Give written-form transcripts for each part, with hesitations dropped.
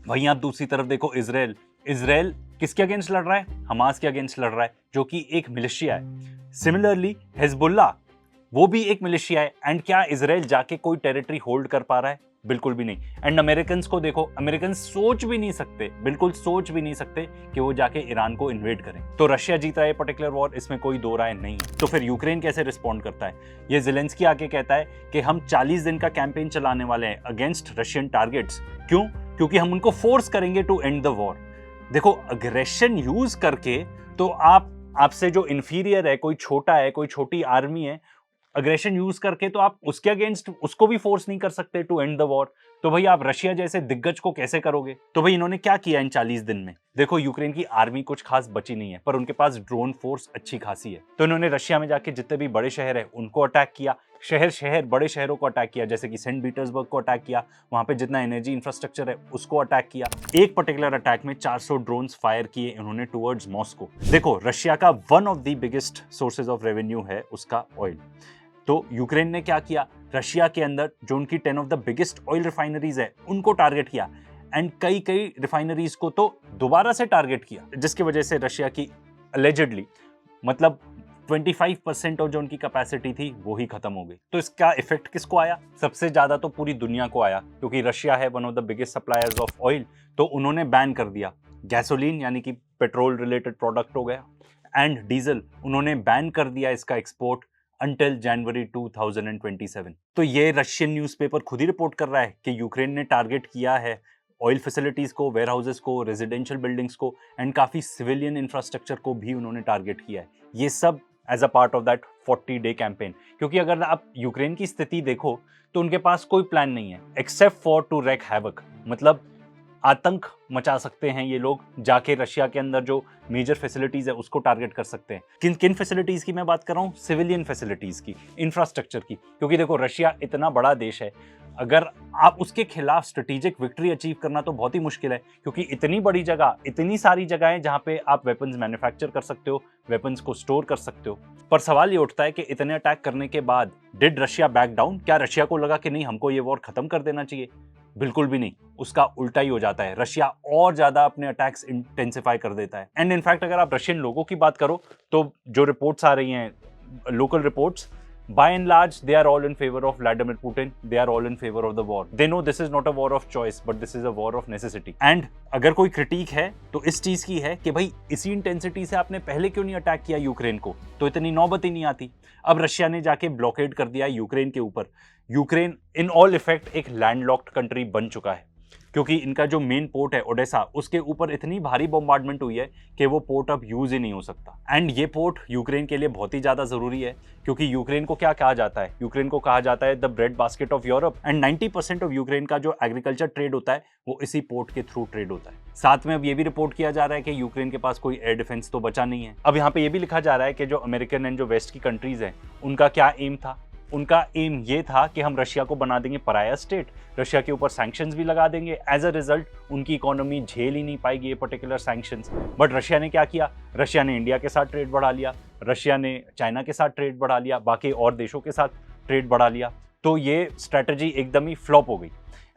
वहीं आप दूसरी तरफ देखो इजराइल। इजराइल किसके अगेंस्ट लड़ रहा है? हमास के अगेंस्ट लड़ रहा है, जो कि एक मिलिशिया है। सिमिलरली हिजबुल्लाह, वो भी एक मिलिशिया है। एंड क्या इजराइल जाके कोई टेरिटरी होल्ड कर पा रहा है? बिल्कुल भी नहीं। एंड अमेरिकन को देखो, अमेरिकन सोच भी नहीं सकते, बिल्कुल सोच भी नहीं सकते कि वो जाके ईरान को इन्वेड करें। तो रशिया जीत रहा है पर्टिकुलर वॉर, इसमें कोई दो राय नहीं है। तो फिर यूक्रेन कैसे रिस्पॉन्ड करता है? ये ज़ेलेंस्की आके कहता है कि हम 40 दिन का कैंपेन चलाने वाले हैं अगेंस्ट रशियन टारगेट्स। क्यों? क्योंकि हम उनको फोर्स करेंगे टू एंड द वॉर। देखो, अग्रेशन यूज करके तो आपसे जो इंफीरियर है, कोई छोटा है, कोई छोटी आर्मी है, अग्रेशन यूज करके तो आप उसके अगेंस्ट उसको भी फोर्स नहीं कर सकते टू एंड द वॉर। तो भाई आप रशिया जैसे दिग्गज को कैसे करोगे? तो भाई इन्होंने क्या किया इन 40 दिन में? देखो, यूक्रेन की आर्मी कुछ खास बची नहीं है, पर उनके पास ड्रोन फोर्स अच्छी खासी है। तो इन्होंने रशिया में जाके जितने भी बड़े शहर है उनको अटैक किया, शहर बड़े शहरों को अटैक किया, जैसे कि सेंट पीटर्सबर्ग को अटैक किया, वहां पे जितना एनर्जी इंफ्रास्ट्रक्चर है उसको अटैक किया। एक पर्टिकुलर अटैक में 400 ड्रोन्स फायर किए इन्होंने टुवर्ड्स मॉस्को। देखो, रशिया का one of the biggest sources of revenue है उसका ऑयल। तो यूक्रेन ने क्या किया? रशिया के अंदर जो उनकी 10 of the biggest oil refineries है उनको टारगेट किया। एंड कई रिफाइनरीज को तो दोबारा से टारगेट किया, जिसकी वजह से रशिया की अलेजेडली मतलब 25% और जो उनकी कैपेसिटी थी वो ही खत्म हो गई। तो इसका इफेक्ट किसको आया? सबसे ज्यादा तो पूरी दुनिया को आया, क्योंकि रशिया है one of the biggest suppliers of oil. तो उन्होंने बैन कर दिया गैसोलीन, यानी कि पेट्रोल रिलेटेड प्रोडक्ट हो गया, एंड डीजल उन्होंने बैन कर दिया इसका एक्सपोर्ट अंटिल जनवरी 2027। तो ये रशियन न्यूज़पेपर खुद ही रिपोर्ट कर रहा है कि यूक्रेन ने टारगेट किया है ऑयल फैसिलिटीज को, वेयर हाउसेस को, रेजिडेंशियल बिल्डिंग्स को, एंड काफी सिविलियन इंफ्रास्ट्रक्चर को भी उन्होंने टारगेट किया है। ये सब as a part of that 40-day campaign. क्योंकि अगर आप यूक्रेन की स्थिति देखो तो उनके पास कोई प्लान नहीं है except for to wreck havoc, मतलब आतंक मचा सकते हैं ये लोग। जाके रशिया के अंदर जो मेजर फैसिलिटीज है उसको टारगेट कर सकते हैं। किन किन फैसिलिटीज की मैं बात कर रहा हूँ? सिविलियन फैसिलिटीज की, इंफ्रास्ट्रक्चर की। क्योंकि देखो, रशिया इतना बड़ा देश है, अगर आप उसके खिलाफ स्ट्रेटेजिक विक्ट्री अचीव करना तो बहुत ही मुश्किल है, क्योंकि इतनी बड़ी जगह, इतनी सारी जगहें जहां पे आप वेपन्स मैन्युफैक्चर कर सकते हो, वेपन्स को स्टोर कर सकते हो। पर सवाल ये उठता है कि इतने अटैक करने के बाद डिड रशिया बैक डाउन? क्या रशिया को लगा कि नहीं, हमको ये वॉर खत्म कर देना चाहिए? बिल्कुल भी नहीं, उसका उल्टा ही हो जाता है। रशिया और ज्यादा अपने अटैक्स इंटेंसिफाई कर देता है। एंड इनफैक्ट अगर आप रशियन लोगों की बात करो तो जो रिपोर्ट्स आ रही हैं, local reports, by and large they are all in favor of Vladimir Putin, they are all in favor of the war. They know this is not a war of choice but this is a war of necessity. And अगर कोई critic है तो इस चीज की है कि भाई इसी इंटेंसिटी से आपने पहले क्यों नहीं अटैक किया यूक्रेन को, तो इतनी नौबत ही नहीं आती। अब रशिया ने जाके ब्लॉकेड कर दिया यूक्रेन के ऊपर। यूक्रेन इन ऑल इफेक्ट एक लैंडलॉक्ड कंट्री बन चुका है, क्योंकि इनका जो मेन पोर्ट है ओडेसा, उसके ऊपर इतनी भारी बॉम्बार्डमेंट हुई है कि वो पोर्ट अब यूज ही नहीं हो सकता। एंड ये पोर्ट यूक्रेन के लिए बहुत ही ज्यादा जरूरी है, क्योंकि यूक्रेन को क्या कहा जाता है? यूक्रेन को कहा जाता है the bread basket of Europe. And 90% of Ukraine का जो एग्रीकल्चर ट्रेड होता है वो इसी पोर्ट के थ्रू ट्रेड होता है। साथ में अब ये भी रिपोर्ट किया जा रहा है कि यूक्रेन के पास कोई एयर डिफेंस तो बचा नहीं है। अब यहाँ पे ये भी लिखा जा रहा है कि जो अमेरिकन एंड जो वेस्ट की कंट्रीज हैं उनका क्या एम था? उनका एम ये था कि हम रशिया को बना देंगे पराया स्टेट, रशिया के ऊपर सैंक्शंस भी लगा देंगे। एज अ रिजल्ट उनकी इकोनॉमी झेल ही नहीं पाएगी ये पर्टिकुलर सैंक्शंस। बट रशिया ने क्या किया? रशिया ने इंडिया के साथ ट्रेड बढ़ा लिया, रशिया ने चाइना के साथ ट्रेड बढ़ा लिया, बाकी और देशों के साथ ट्रेड बढ़ा लिया। तो ये स्ट्रैटेजी एकदम ही फ्लॉप हो गई।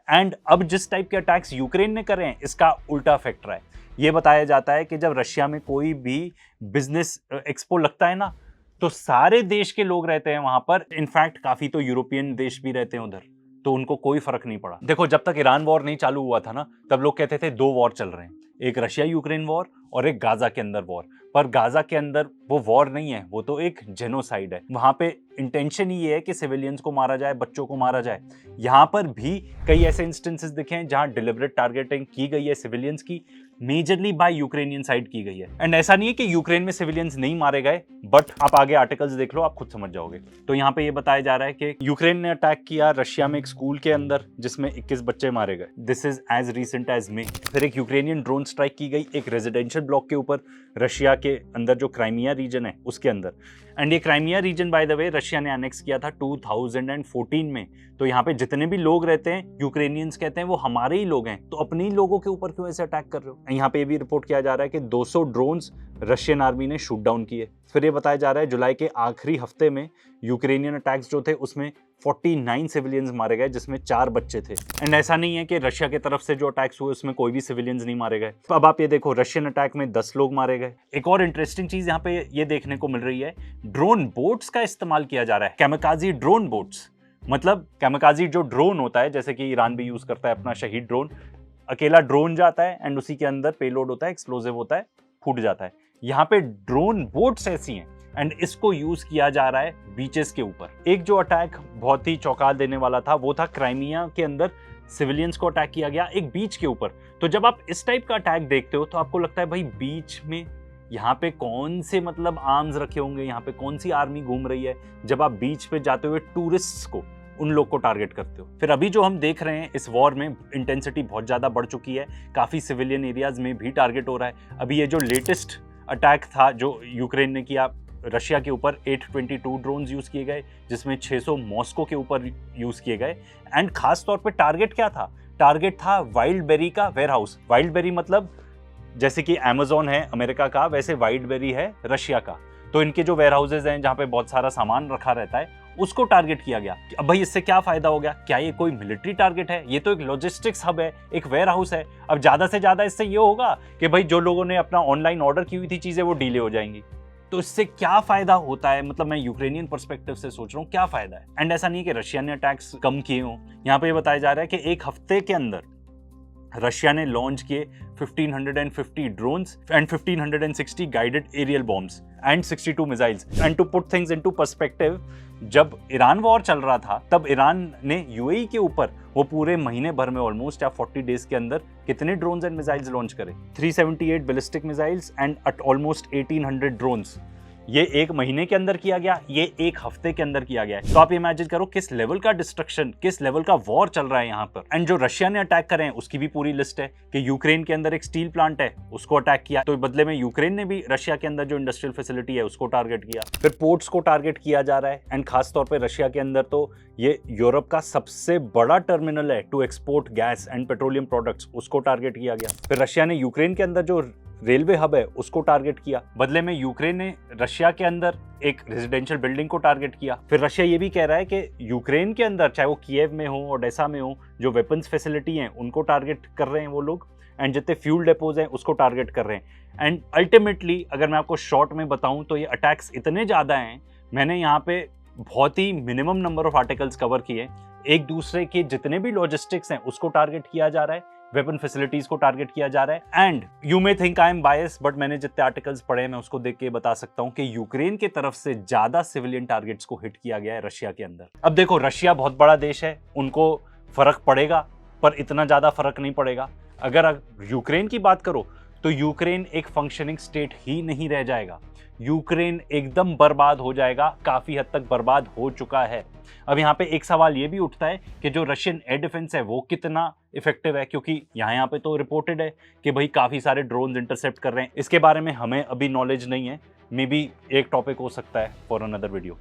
एंड अब जिस टाइप के अटैक्स यूक्रेन ने करे हैं इसका उल्टा इफेक्ट रहा है। ये बताया जाता है कि जब रशिया में कोई भी बिजनेस एक्सपो लगता है ना, तो सारे देश के लोग रहते हैं वहां पर। इनफैक्ट काफी तो यूरोपियन देश भी रहते हैं उधर, तो उनको कोई फर्क नहीं पड़ा। देखो, जब तक ईरान वॉर नहीं चालू हुआ था ना, तब लोग कहते थे दो वॉर चल रहे हैं, एक रशिया यूक्रेन वॉर और एक गाजा के अंदर वॉर। पर गाजा के अंदर वो वॉर नहीं है, वो तो एक जेनोसाइड है। वहां पे इंटेंशन ही ये है कि सिविलियंस को मारा जाए, बच्चों को मारा जाए। यहाँ पर भी कई ऐसे इंस्टेंसेस दिखे हैं जहां डिलिबरेट टारगेटिंग की गई है सिविलियंस की, मेजरली बाय यूक्रेनियन साइड की गई है। एंड ऐसा नहीं है कि यूक्रेन में सिविलियंस नहीं मारे गए, बट आप आगे आर्टिकल्स देख लो, आप खुद समझ जाओगे। तो यहाँ पे ये बताया जा रहा है कि यूक्रेन ने अटैक किया रशिया में एक स्कूल के अंदर, जिसमें 21 बच्चे मारे गए। This is as recent as May. फिर एक यूक्रेनियन ड्रोन स्ट्राइक की गई एक रेजिडेंशियल ब्लॉक के ऊपर, रशिया के अंदर जो क्राइमिया रीजन है उसके अंदर। एंड ये Crimea region by the way Russia ने अनेक्स किया था 2014 में। तो यहाँ पे जितने भी लोग रहते हैं, यूक्रेनियंस कहते हैं वो हमारे ही लोग हैं, तो अपने ही लोगों के ऊपर क्यों ऐसे अटैक कर रहे हो? यहाँ पे ये भी रिपोर्ट किया जा रहा है कि 200 ड्रोन्स रशियन आर्मी ने शूट डाउन किए। फिर ये बताया जा रहा है जुलाई के आखिरी हफ्ते में यूक्रेनियन अटैक्स जो थे उसमें 49 सिविलियंस मारे गए, जिसमें 4 बच्चे थे। एंड ऐसा नहीं है कि रशिया की तरफ से जो अटैक्स हुए उसमें कोई भी सिविलियंस नहीं मारे गए। अब आप ये देखो, रशियन अटैक में 10 लोग मारे गए। एक और इंटरेस्टिंग चीज यहाँ पे ये देखने को मिल रही है, ड्रोन बोट्स का इस्तेमाल किया जा रहा है, कैमिकाजी ड्रोन बोट्स। मतलब कैमिकाजी जो ड्रोन होता है, जैसे कि ईरान भी यूज करता है अपना शहीद ड्रोन, अकेला ड्रोन जाता है एंड उसी के अंदर पेलोड होता है, एक्सप्लोजिव होता है, फूट जाता है। यहाँ पे ड्रोन बोट्स ऐसी हैं एंड इसको यूज किया जा रहा है बीचेस के ऊपर। एक जो अटैक बहुत ही चौंका देने वाला था वो था क्राइमिया के अंदर सिविलियंस को अटैक किया गया एक बीच के ऊपर। तो जब आप इस टाइप का अटैक देखते हो तो आपको लगता है भाई बीच में यहाँ पे कौन से मतलब आर्म्स रखे होंगे, यहाँ पे कौन सी आर्मी घूम रही है, जब आप बीच पे जाते हुए टूरिस्ट्स को, उन लोग को टारगेट करते हो। फिर अभी जो हम देख रहे हैं इस वॉर में इंटेंसिटी बहुत ज्यादा बढ़ चुकी है, काफी सिविलियन एरियाज में भी टारगेट हो रहा है। अभी ये जो लेटेस्ट अटैक था जो यूक्रेन ने किया रशिया के ऊपर, 822 ड्रोन्स यूज किए गए, जिसमें 600 मॉस्को के ऊपर यूज किए गए। एंड खास तौर पे टारगेट क्या था? टारगेट था वाइल्ड बेरी का वेयरहाउस। वाइल्ड बेरी मतलब जैसे कि अमेज़न है अमेरिका का, वैसे वाइल्ड बेरी है रशिया का। तो इनके जो वेयर हाउसेज हैं जहाँ पे बहुत सारा सामान रखा रहता है, उसको टारगेट किया गया। अब भाई इससे क्या फायदा हो गया? क्या ये कोई मिलिट्री टारगेट है? ये तो एक लॉजिस्टिक्स हब है, एक वेयर हाउस है। अब ज्यादा से ज्यादा इससे ये होगा कि भाई जो लोगों ने अपना ऑनलाइन ऑर्डर की हुई थी चीजें, वो डिले हो जाएंगी। तो इससे क्या फायदा होता है? मतलब मैं यूक्रेनियन पर्सपेक्टिव से सोच रहा हूँ क्या फायदा है। एंड ऐसा नहीं है कि रशिया ने अटैक्स कम किए हों। यहाँ पे ये बताया जा रहा है कि एक हफ्ते के अंदर रशिया ने लॉन्च किए 1550 drones and 1560 guided aerial bombs and 62 missiles. And to put things into perspective, जब ईरान वॉर चल रहा था तब ईरान ने यूएई के ऊपर वो पूरे महीने भर में ऑलमोस्ट या 40 डेज के अंदर कितने ड्रोन्स एंड मिसाइल्स लॉन्च करे? 378 ballistic missiles and almost 1800 drones. ये एक महीने के अंदर किया गया, ये एक हफ्ते के अंदर किया गया है। तो आप इमेजिन करो किस लेवल का डिस्ट्रक्शन, किस लेवल का वॉर चल रहा है यहाँ पर। एंड जो रशिया ने अटैक करे हैं उसकी भी पूरी लिस्ट है कि यूक्रेन के अंदर एक स्टील प्लांट है, उसको अटैक किया, तो बदले में यूक्रेन ने भी रशिया के अंदर जो इंडस्ट्रियल फैसिलिटी है उसको टारगेट किया। फिर पोर्ट्स को टारगेट किया जा रहा है। एंड खासतौर पर रशिया के अंदर तो ये यूरोप का सबसे बड़ा टर्मिनल है to export gas and petroleum products, उसको टारगेट किया गया। फिर रशिया ने यूक्रेन के अंदर जो रेलवे हब है उसको टारगेट किया। बदले में यूक्रेन ने रशिया के अंदर एक रेजिडेंशियल बिल्डिंग को टारगेट किया। फिर रशिया ये भी कह रहा है कि यूक्रेन के अंदर, चाहे वो कीव में हो, ओडेसा में हो, जो वेपन्स फैसिलिटी हैं उनको टारगेट कर रहे हैं वो लोग। एंड जितने फ्यूल डेपोज हैं उसको टारगेट कर रहे हैं। एंड अल्टीमेटली अगर मैं आपको शॉर्ट में बताऊं तो ये अटैक्स इतने ज़्यादा हैं, मैंने यहाँ पे बहुत ही minimum number of articles cover किए। एक दूसरे के जितने भी लॉजिस्टिक्स हैं उसको टारगेट किया जा रहा है, वेपन फैसिलिटीज को टारगेट किया जा रहा है। And you may think I am bias, but मैंने जितने आर्टिकल्स पढ़े मैं उसको देख के बता सकता हूं कि यूक्रेन की तरफ से ज्यादा सिविलियन टारगेट्स को हिट किया गया है रशिया के अंदर। अब देखो, रशिया बहुत बड़ा देश है, उनको फर्क पड़ेगा, पर इतना ज्यादा फर्क नहीं पड़ेगा। अगर यूक्रेन की बात करो तो यूक्रेन एक फंक्शनिंग स्टेट ही नहीं रह जाएगा। यूक्रेन एकदम बर्बाद हो जाएगा, काफी हद तक बर्बाद हो चुका है। अब यहाँ पे एक सवाल ये भी उठता है कि जो रशियन एयर डिफेंस है वो कितना इफेक्टिव है, क्योंकि यहाँ पे तो रिपोर्टेड है कि भाई काफी सारे ड्रोन्स इंटरसेप्ट कर रहे हैं। इसके बारे में हमें अभी नॉलेज नहीं है, मे बी एक टॉपिक हो सकता है फॉर अनदर वीडियो।